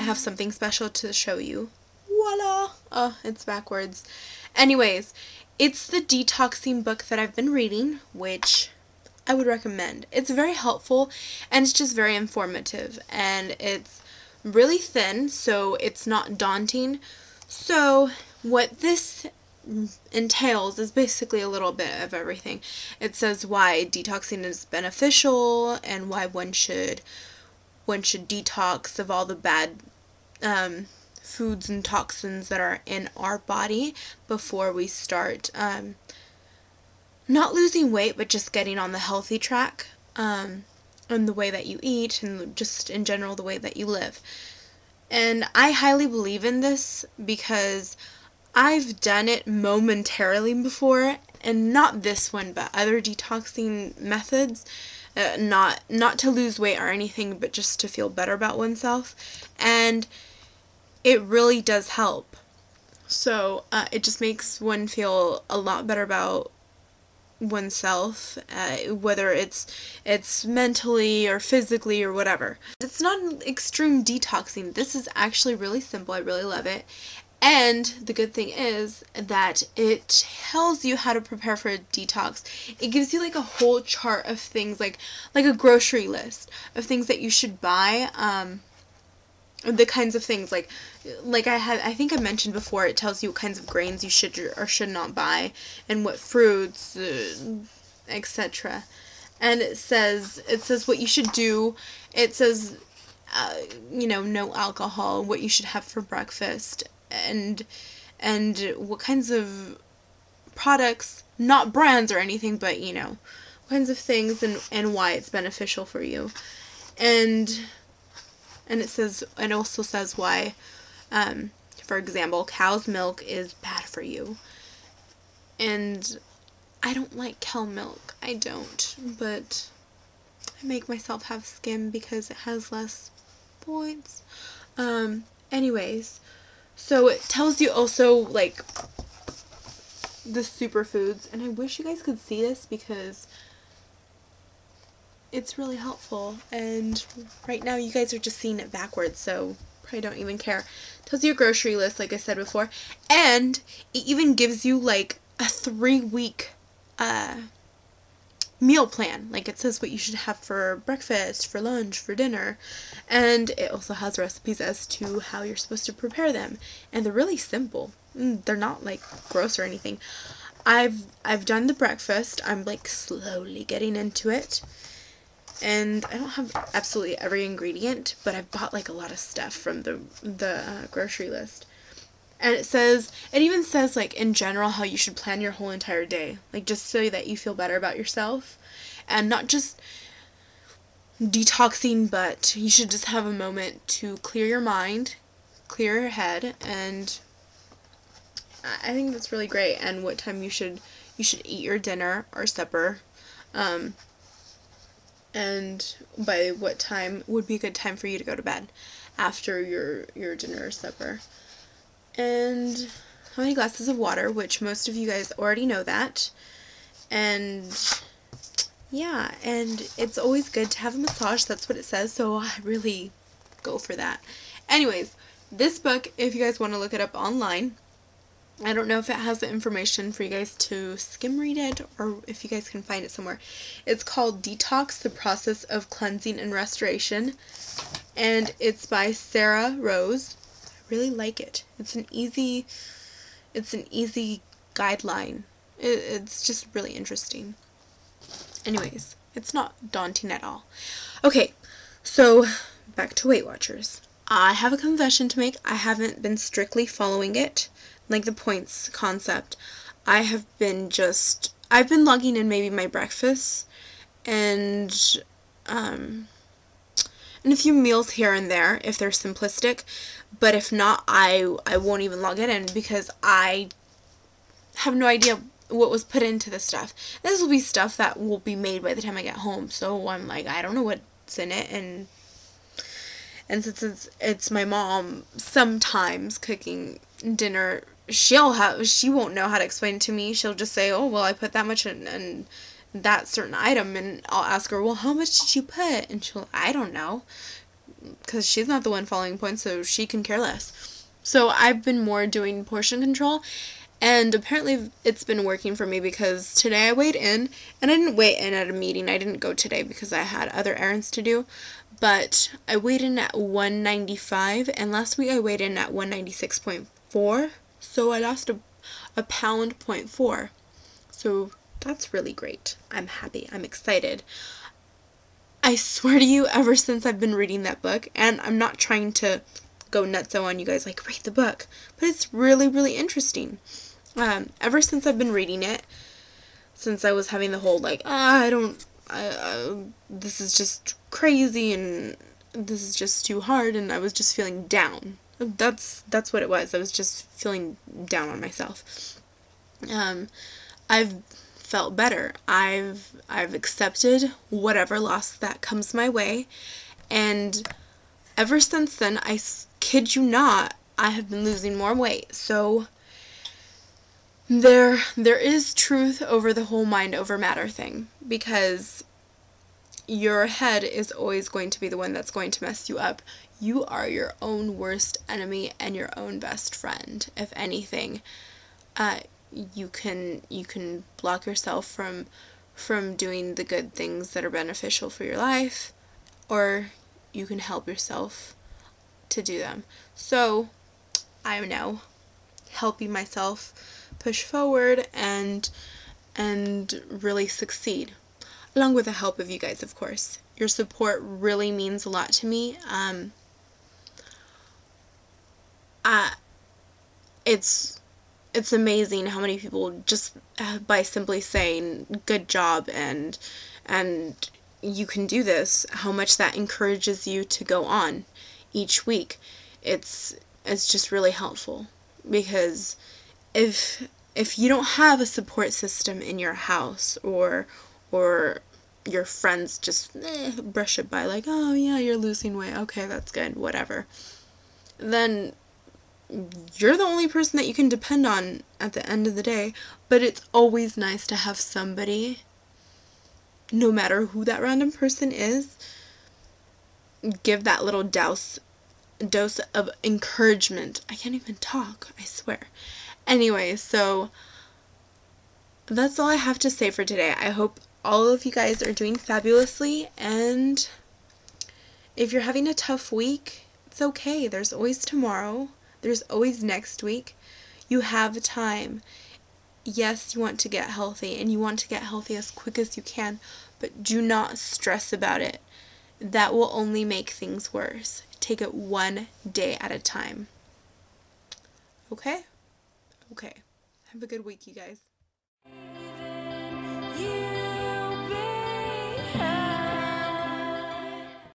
have something special to show you. Voila! Oh, it's backwards. Anyways, it's the detoxing book that I've been reading, which I would recommend. It's very helpful, and it's just very informative, and it's really thin, so it's not daunting. So what this entails is basically a little bit of everything. It says why detoxing is beneficial and why one should detox of all the bad foods and toxins that are in our body before we start not losing weight, but just getting on the healthy track, and the way that you eat, and just in general the way that you live. And I highly believe in this because I've done it momentarily before, and not this one, but other detoxing methods, not to lose weight or anything, but just to feel better about oneself, and it really does help. So it just makes one feel a lot better about oneself, whether it's mentally or physically or whatever. It's not an extreme detoxing. This is actually really simple. I really love it. And the good thing is that it tells you how to prepare for a detox. It gives you like a whole chart of things, like a grocery list of things that you should buy, the kinds of things like I think I mentioned before, it tells you what kinds of grains you should or should not buy, and what fruits, etc. And it says what you should do. It says no alcohol, what you should have for breakfast, and what kinds of products, not brands or anything, but what kinds of things, and why it's beneficial for you. And it also says why, for example, cow's milk is bad for you. And I don't like cow milk. I don't. But I make myself have skim because it has less points. Anyways, so it tells you also, like, the superfoods. And I wish you guys could see this because it's really helpful, and right now you guys are just seeing it backwards, so probably don't even care. It tells you a grocery list, like I said before, and it even gives you like a 3-week meal plan. Like, it says what you should have for breakfast, for lunch, for dinner, and it also has recipes as to how you're supposed to prepare them, and they're really simple. They're not like gross or anything. I've done the breakfast. I'm like slowly getting into it. And I don't have absolutely every ingredient, but I've bought like a lot of stuff from the grocery list. And it even says like in general how you should plan your whole entire day, like just so that you feel better about yourself, and not just detoxing, but you should just have a moment to clear your mind, clear your head, and I think that's really great. And what time you should eat your dinner or supper. And by what time would be a good time for you to go to bed after your dinner or supper. And how many glasses of water, which most of you guys already know that. And yeah, and it's always good to have a massage. That's what it says, so I really go for that. Anyways, this book, if you guys want to look it up online, I don't know if it has the information for you guys to skim read it, or if you guys can find it somewhere. It's called Detox, The Process of Cleansing and Restoration, and it's by Sarah Rose. I really like it. It's an easy guideline. It's just really interesting. Anyways, it's not daunting at all. Okay, so back to Weight Watchers. I have a confession to make. I haven't been strictly following it, like the points concept. I've been logging in maybe my breakfast and a few meals here and there if they're simplistic, but if not, I won't even log it in because I have no idea what was put into this stuff. This will be stuff that will be made by the time I get home, so I'm like, I don't know what's in it, and since it's my mom sometimes cooking dinner, she won't know how to explain it to me. She'll just say, oh, well, I put that much in that certain item, and I'll ask her, well, how much did you put? And I don't know. because she's not the one following points, so she can care less. So I've been more doing portion control, and apparently it's been working for me, because today I weighed in, and I didn't weigh in at a meeting. I didn't go today because I had other errands to do, but I weighed in at 195, and last week I weighed in at 196.4, so I lost a pound, 0.4. So that's really great. I'm happy. I'm excited. I swear to you, ever since I've been reading that book, and I'm not trying to go nutso on you guys, like, read the book, but it's really, really interesting. Ever since I've been reading it, since I was having the whole, like, this is just crazy, and this is just too hard, and I was just feeling down. That's what it was. I was just feeling down on myself. I've felt better. I've accepted whatever loss that comes my way, and ever since then, I kid you not, I have been losing more weight. So there is truth over the whole mind over matter thing, because your head is always going to be the one that's going to mess you up. You are your own worst enemy and your own best friend. If anything, you can block yourself from doing the good things that are beneficial for your life, or you can help yourself to do them. So I am now helping myself push forward and really succeed, along with the help of you guys, of course. Your support really means a lot to me. It's amazing how many people, just by simply saying good job and you can do this, how much that encourages you to go on each week. It's just really helpful, because if you don't have a support system in your house, or your friends just brush it by, like, oh yeah, you're losing weight, okay, that's good, whatever, then you're the only person that you can depend on at the end of the day. But it's always nice to have somebody, no matter who that random person is, give that little dose of encouragement. I can't even talk, I swear. Anyway, so that's all I have to say for today. I hope all of you guys are doing fabulously, and if you're having a tough week, it's okay. There's always tomorrow. There's always next week. You have time. Yes, you want to get healthy, and you want to get healthy as quick as you can, but do not stress about it. That will only make things worse. Take it one day at a time. Okay? Okay. Have a good week, you guys.